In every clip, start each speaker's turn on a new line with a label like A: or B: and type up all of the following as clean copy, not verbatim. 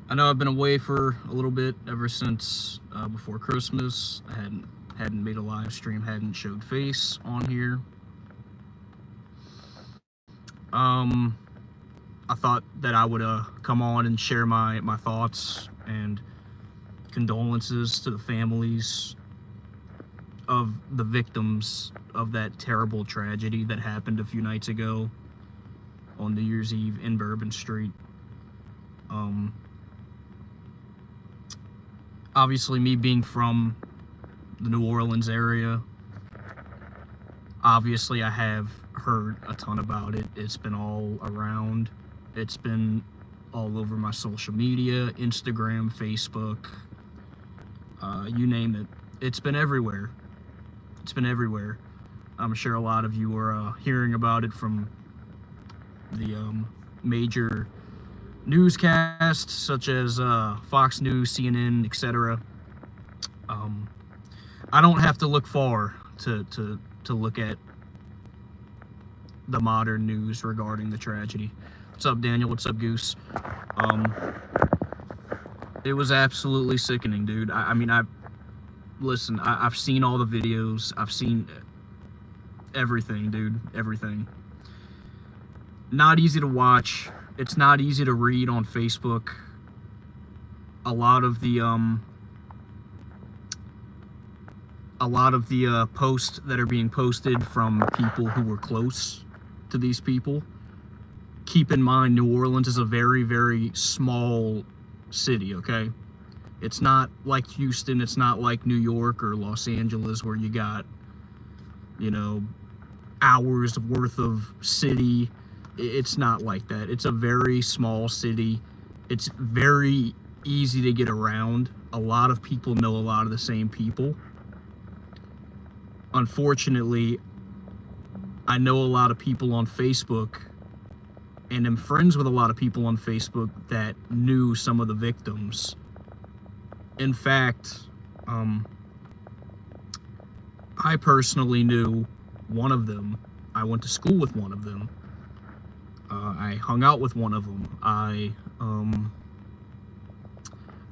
A: I know I've been away for a little bit ever since before Christmas. I hadn't made a live stream, hadn't showed face on here. I thought that I would come on and share my thoughts and condolences to the families of the victims of that terrible tragedy that happened a few nights ago on New Year's Eve in Bourbon Street. Obviously, me being from the New Orleans area, obviously I have heard a ton about it. It's been all around. It's been all over my social media, Instagram, Facebook, you name it. It's been everywhere. It's been everywhere. I'm sure a lot of you are hearing about it from the major newscasts such as Fox News, CNN, etc. I don't have to look far to look at the modern news regarding the tragedy. What's up, Daniel? What's up, Goose? It was absolutely sickening, dude. I mean, I've seen all the videos. I've seen everything, dude. Everything. Not easy to watch. It's not easy to read on Facebook. A lot of the posts that are being posted from people who were close to these people. Keep in mind, New Orleans is a very, very small city, okay? It's not like Houston, it's not like New York or Los Angeles where you got, you know, hours worth of city. It's not like that. It's a very small city. It's very easy to get around. A lot of people know a lot of the same people. Unfortunately, I know a lot of people on Facebook and am friends with a lot of people on Facebook that knew some of the victims. In fact, I personally knew one of them. I went to school with one of them. I hung out with one of them. I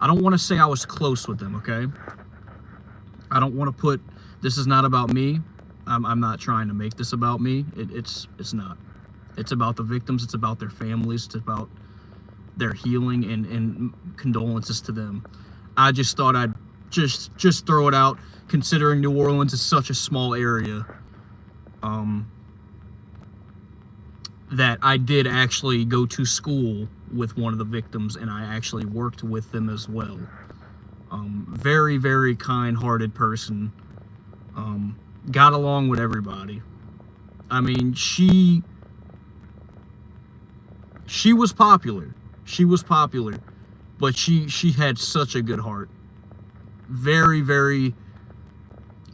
A: don't want to say I was close with them, okay? I don't want to put, this is not about me. I'm not trying to make this about me. It's not. It's about the victims. It's about their families. It's about their healing and condolences to them. I just thought I'd just throw it out, considering New Orleans is such a small area. That I did actually go to school with one of the victims, and I actually worked with them as well. Very, very kind-hearted person. Got along with everybody. I mean, she was popular. She was popular, but she had such a good heart. Very, very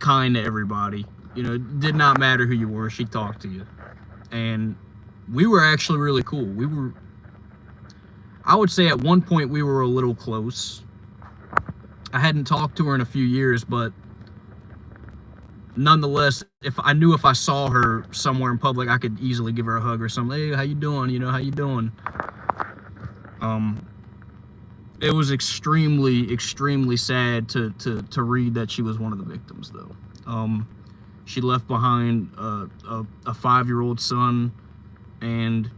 A: kind to everybody. You know, it did not matter who you were, she talked to you. And we were actually really cool. I would say at one point we were a little close. I hadn't talked to her in a few years, but nonetheless, if I saw her somewhere in public, I could easily give her a hug or something. Hey, how you doing? You know, how you doing? It was extremely, extremely sad to read that she was one of the victims, though. She left behind a 5-year-old son, and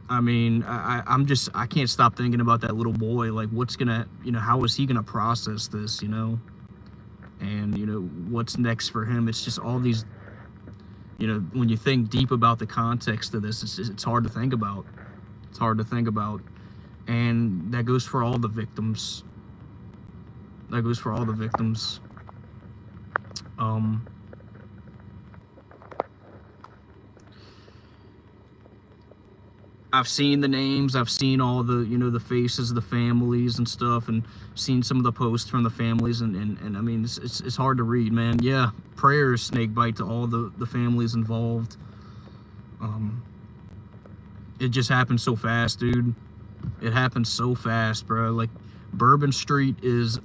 A: I mean, I can't stop thinking about that little boy. Like, how is he gonna process this, you know? And, you know, what's next for him? It's just all these, you know, when you think deep about the context of this, it's hard to think about. It's hard to think about. And that goes for all the victims. That goes for all the victims. I've seen the names, I've seen all the, you know, the faces of the families and stuff, and seen some of the posts from the families, and I mean, it's hard to read, man. Yeah, prayers, snakebite, to all the families involved. It just happened so fast, dude. It happened so fast, bro. Like, Bourbon Street is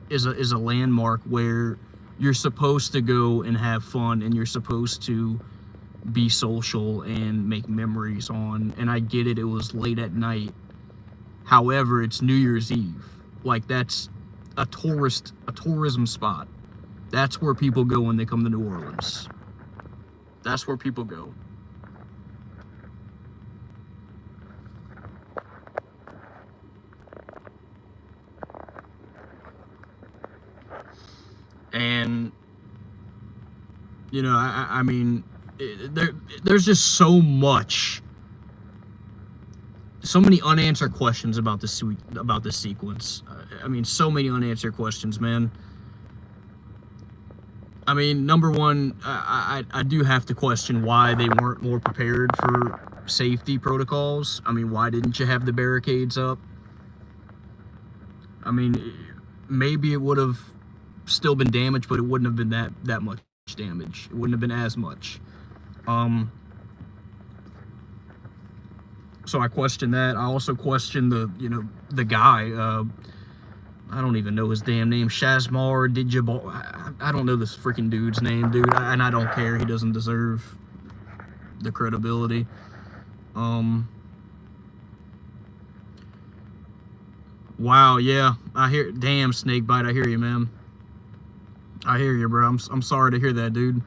A: a landmark where you're supposed to go and have fun, and you're supposed to be social and make memories on. And I get it, it was late at night, However, it's New Year's Eve. Like, that's a tourism spot. That's where people go when they come to New Orleans. That's where people go. And, you know, I mean, there's just so many unanswered questions about this sequence. I mean, so many unanswered questions, man. I mean, number one, I do have to question why they weren't more prepared for safety protocols. I mean, why didn't you have the barricades up? I mean, maybe it would have still been damaged, but it wouldn't have been that much damage. It wouldn't have been as much. So I question that. I also question the guy. I don't even know his damn name. Shazmar Dijabal. I don't know this freaking dude's name, dude. And I don't care. He doesn't deserve the credibility. Wow, yeah. I hear. Damn, Snakebite. I hear you, man. I hear you, bro. I'm sorry to hear that, dude.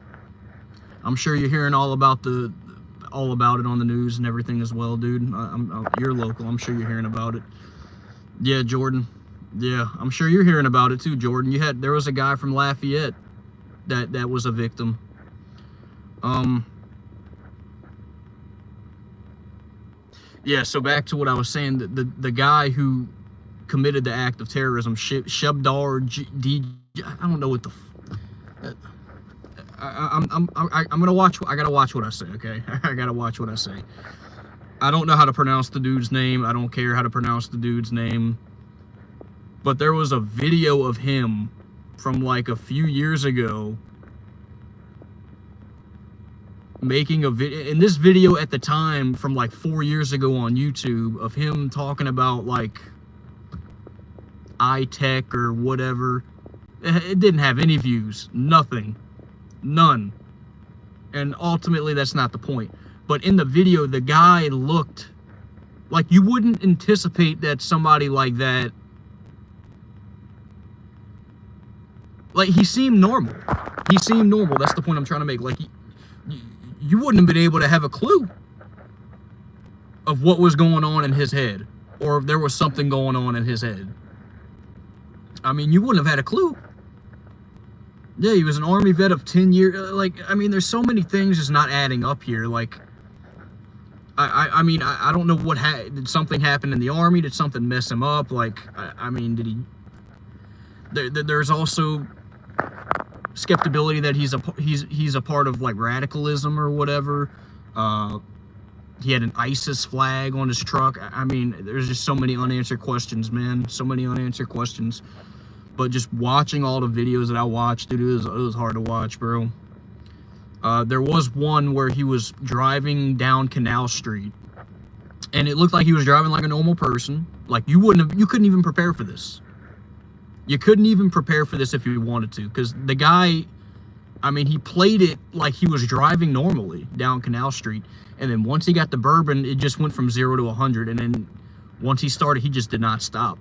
A: I'm sure you're hearing all about it on the news and everything as well, dude. You're local. I'm sure you're hearing about it. Yeah, Jordan. Yeah, I'm sure you're hearing about it too, Jordan. There was a guy from Lafayette that was a victim. Yeah. So back to what I was saying. The guy who committed the act of terrorism, Shebdar D. I don't know what the. I'm gonna watch. I gotta watch what I say. Okay, I gotta watch what I say. I don't know how to pronounce the dude's name. I don't care how to pronounce the dude's name. But there was a video of him from like a few years ago making a video. And this video at the time from like 4 years ago on YouTube of him talking about like iTech or whatever. It didn't have any views. Nothing. None. And ultimately that's not the point. But in the video, the guy looked like you wouldn't anticipate that somebody like that. Like, he seemed normal. He seemed normal. That's the point I'm trying to make. Like, you wouldn't have been able to have a clue of what was going on in his head. Or if there was something going on in his head. I mean, you wouldn't have had a clue. Yeah, he was an Army vet of 10 years. Like, I mean, there's so many things just not adding up here. Like, I mean, I don't know what did something happen in the Army? Did something mess him up? Like, I mean, did he... There's also skepticism that he's a part of like radicalism or whatever. He had an ISIS flag on his truck. I mean, there's just so many unanswered questions, man. So many unanswered questions. But just watching all the videos that I watched, dude, it was hard to watch, bro. There was one where he was driving down Canal Street, and it looked like he was driving like a normal person. Like, you couldn't even prepare for this. You couldn't even prepare for this if you wanted to, because the guy, I mean, he played it like he was driving normally down Canal Street, and then once he got the Bourbon, it just went from 0 to 100, and then once he started, he just did not stop.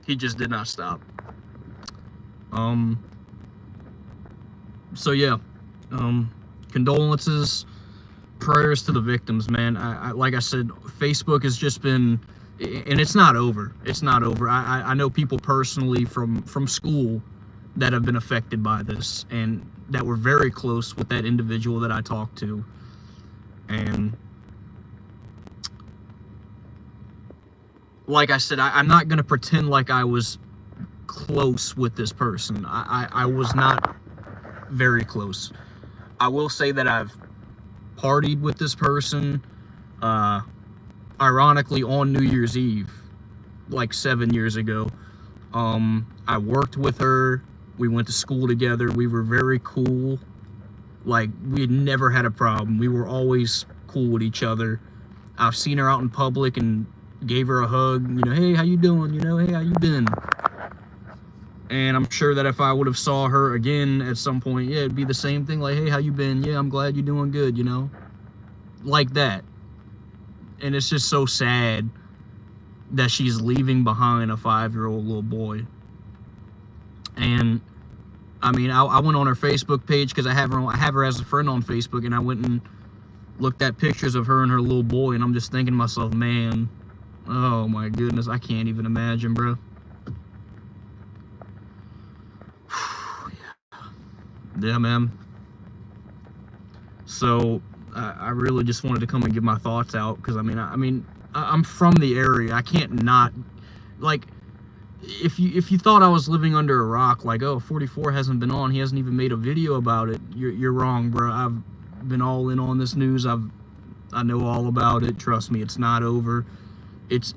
A: He just did not stop. So yeah, condolences, prayers to the victims, man. I like I said, Facebook has just been, and it's not over. It's not over. I know people personally from school that have been affected by this, and that were very close with that individual that I talked to. And like I said, I'm not going to pretend like I was close with this person. I was not very close. I will say that I've partied with this person, ironically, on New Year's Eve, like 7 years ago. I worked with her. We went to school together. We were very cool. Like, we had never had a problem. We were always cool with each other. I've seen her out in public and gave her a hug. You know, hey, how you doing? You know, hey, how you been? And I'm sure that if I would have saw her again at some point, yeah, it'd be the same thing. Like, hey, how you been? Yeah, I'm glad you're doing good, you know? Like that. and it's just so sad that she's leaving behind a 5-year-old little boy. And I mean, I went on her Facebook page because I have her as a friend on Facebook, and I went and looked at pictures of her and her little boy, and I'm just thinking to myself, man, oh my goodness, I can't even imagine, bro. Yeah, man. So I really just wanted to come and give my thoughts out, because I mean I'm from the area. I can't not, like, if you thought I was living under a rock, like, oh, 44 hasn't been on, he hasn't even made a video about it, you're wrong, bro. I've been all in on this news. I know all about it. Trust me, it's not over. It's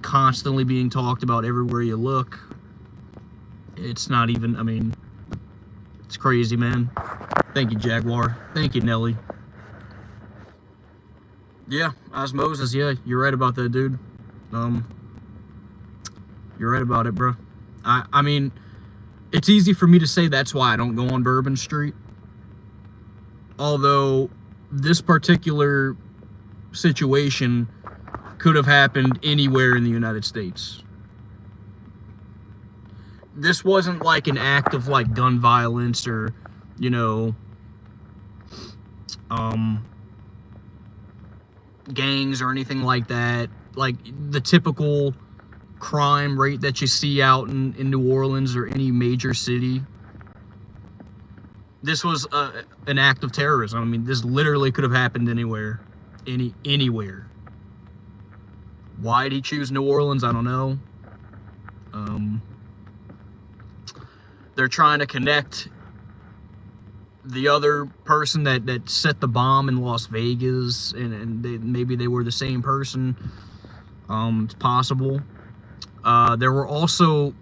A: constantly being talked about everywhere you look. It's not even, I mean, it's crazy, man. Thank you, Jaguar. Thank you, Nelly. Yeah, Osmosis, yeah, you're right about that, dude. You're right about it, bro. I mean, it's easy for me to say that's why I don't go on Bourbon Street. Although, this particular situation could have happened anywhere in the United States. This wasn't like an act of, like, gun violence or, you know, gangs or anything like that. Like, the typical crime rate that you see out in New Orleans or any major city. This was an act of terrorism. I mean, this literally could have happened anywhere. Anywhere. Why'd he choose New Orleans? I don't know. They're trying to connect the other person that set the bomb in Las Vegas, and maybe they were the same person. It's possible. There were also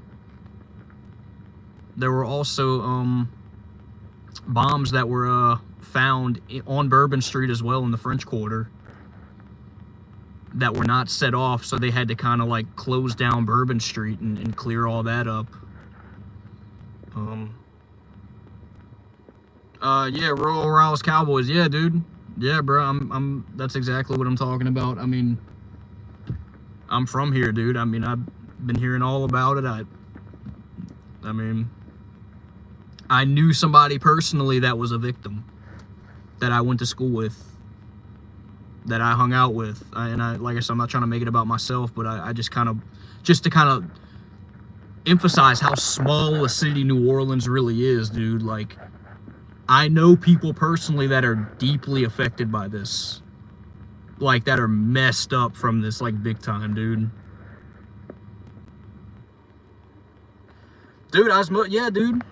A: bombs that were found on Bourbon Street as well, in the French Quarter, that were not set off, so they had to kind of like close down Bourbon Street and clear all that up. Yeah, Royal Rouse Cowboys, yeah, dude, yeah, bro, that's exactly what I'm talking about. I mean, I'm from here, dude. I mean, I've been hearing all about it. I mean, I knew somebody personally that was a victim, that I went to school with, that I hung out with, and like I said, I'm not trying to make it about myself, but I just to kind of emphasize how small a city New Orleans really is, dude. Like, I know people personally that are deeply affected by this, like, that are messed up from this, like, big time, dude. Dude, yeah, dude.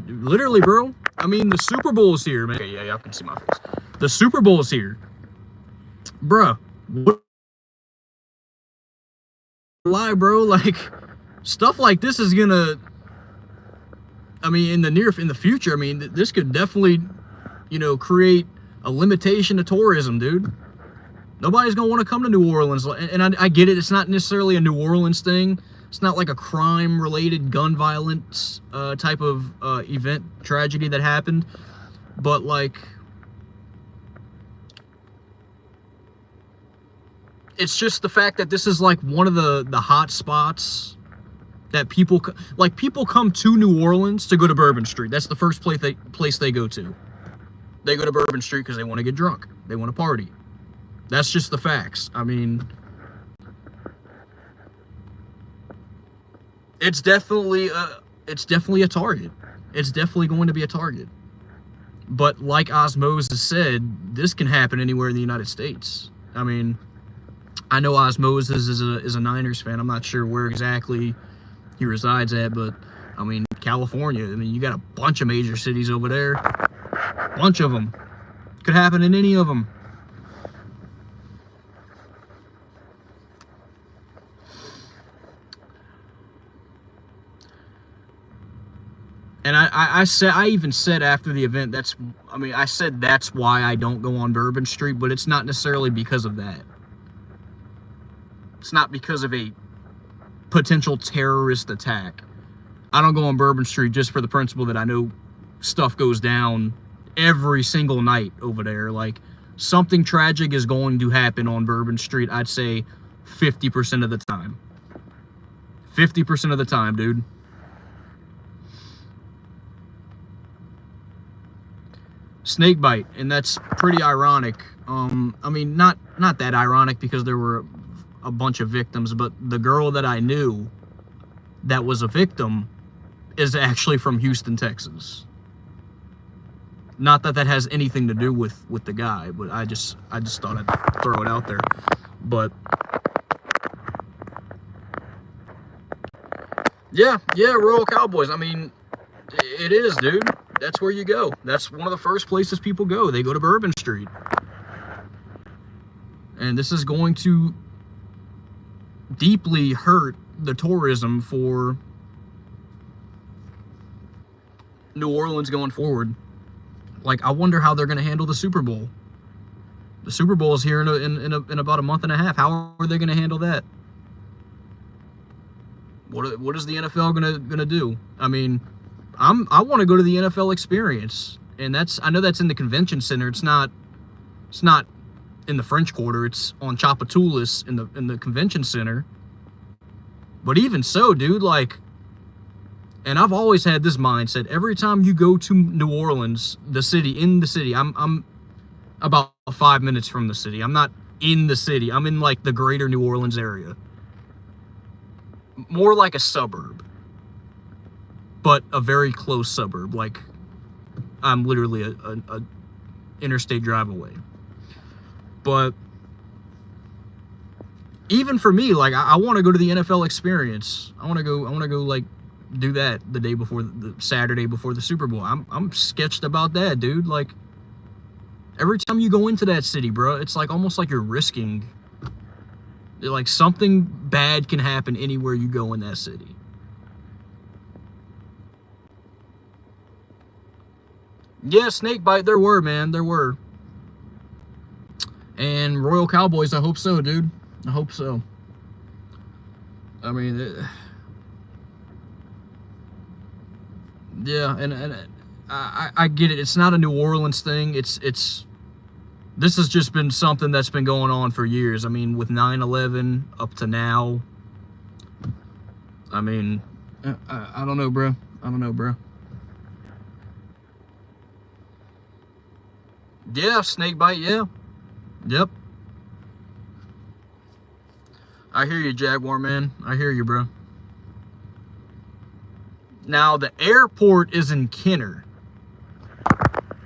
A: Literally, bro. I mean, the Super Bowl's here, man. Okay, yeah, y'all can see my face. The Super Bowl's here. Bruh. What? Lie, bro. Like, stuff like this is gonna, I mean, in the future, I mean, this could definitely, you know, create a limitation to tourism, dude. Nobody's gonna want to come to New Orleans. And I get it. It's not necessarily a New Orleans thing. It's not like a crime-related, gun violence type of event, tragedy that happened. But, like, it's just the fact that this is, like, one of the hot spots that people come to New Orleans to go to Bourbon Street. That's the first place they go to. They go to Bourbon Street because they want to get drunk. They want to party. That's just the facts. I mean, it's definitely a target. It's definitely going to be a target. But like Osmosis said, this can happen anywhere in the United States. I mean, I know Osmosis is a Niners fan. I'm not sure where exactly he resides at, but I mean, California. I mean, you got a bunch of major cities over there. Bunch of them. Could happen in any of them. And I even said after the event, I said that's why I don't go on Bourbon Street, but it's not necessarily because of that. It's not because of a potential terrorist attack. I don't go on Bourbon Street just for the principle that I know stuff goes down every single night over there. Like, something tragic is going to happen on Bourbon Street, I'd say 50% of the time. 50% of the time, dude. Snake bite, and that's pretty ironic. I mean, not that ironic because there were a bunch of victims, but the girl that I knew that was a victim is actually from Houston, Texas. Not that that has anything to do with the guy, but I just thought I'd throw it out there. But yeah, Royal Cowboys. I mean, it is, dude. That's where you go. That's one of the first places people go. They go to Bourbon Street. And this is going to deeply hurt the tourism for New Orleans going forward. Like, I wonder how they're going to handle the Super Bowl. The Super Bowl is here in about a month and a half. How are they going to handle that? What is the NFL gonna do? I mean, I want to go to the NFL experience, and I know that's in the convention center. It's not in the French Quarter. It's on Tchoupitoulas in the convention center. But even so, dude, like, and I've always had this mindset. Every time you go to New Orleans, in the city, I'm about 5 minutes from the city. I'm not in the city. I'm in like the greater New Orleans area. More like a suburb, but a very close suburb. Like, I'm literally a interstate drive away. But even for me, like, I want to go to the NFL experience. I want to go like do that the day before, the Saturday before the Super Bowl. I'm sketched about that, dude. Like, every time you go into that city, bro, it's like almost like you're risking. Like, something bad can happen anywhere you go in that city. Yeah, snake bite, there were, man. There were. And Royal Cowboys, I hope so, dude. I hope so. I mean, yeah, and I get it. It's not a New Orleans thing. This has just been something that's been going on for years. I mean, with 9/11 up to now. I mean, I don't know, bro. I don't know, bro. Yeah, snake bite, yeah. Yep. I hear you, Jaguar, man. I hear you, bro. Now, the airport is in Kenner.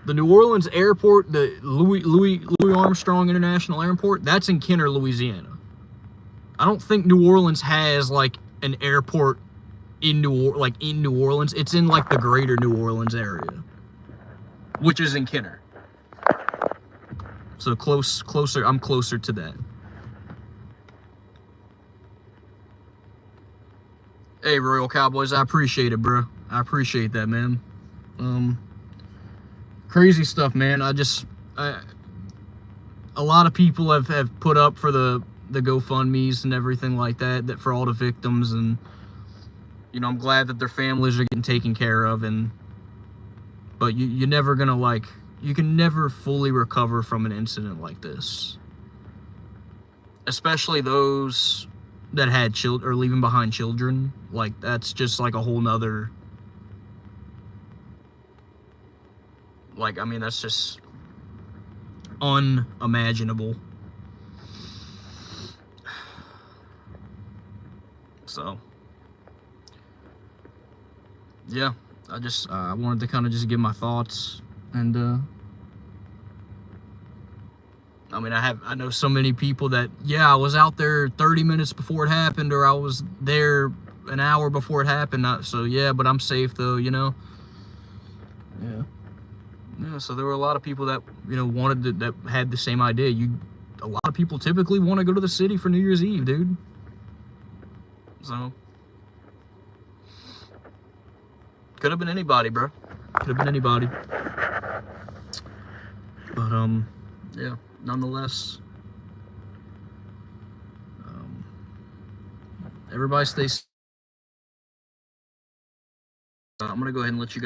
A: The New Orleans airport, the Louis Armstrong International Airport, that's in Kenner, Louisiana. I don't think New Orleans has like an airport in New Orleans. It's in like the greater New Orleans area, which is in Kenner. So closer. I'm closer to that. Hey, Royal Cowboys, I appreciate it, bro. I appreciate that, man. Crazy stuff, man. A lot of people have put up for the GoFundMes and everything like that for all the victims, and you know, I'm glad that their families are getting taken care of, but you're never gonna, like, you can never fully recover from an incident like this, especially those that had children or leaving behind children. Like, that's just like a whole nother, like, I mean, that's just unimaginable. So, yeah, I wanted to kind of just give my thoughts, and I mean, I know so many people that, yeah, I was out there 30 minutes before it happened, or I was there an hour before it happened. So yeah, but I'm safe though, you know. Yeah. Yeah, so there were a lot of people that, you know, that had the same idea. A lot of people typically want to go to the city for New Year's Eve, dude. So, could have been anybody, bro. Could have been anybody. But, yeah, nonetheless, everybody stay safe. I'm going to go ahead and let you guys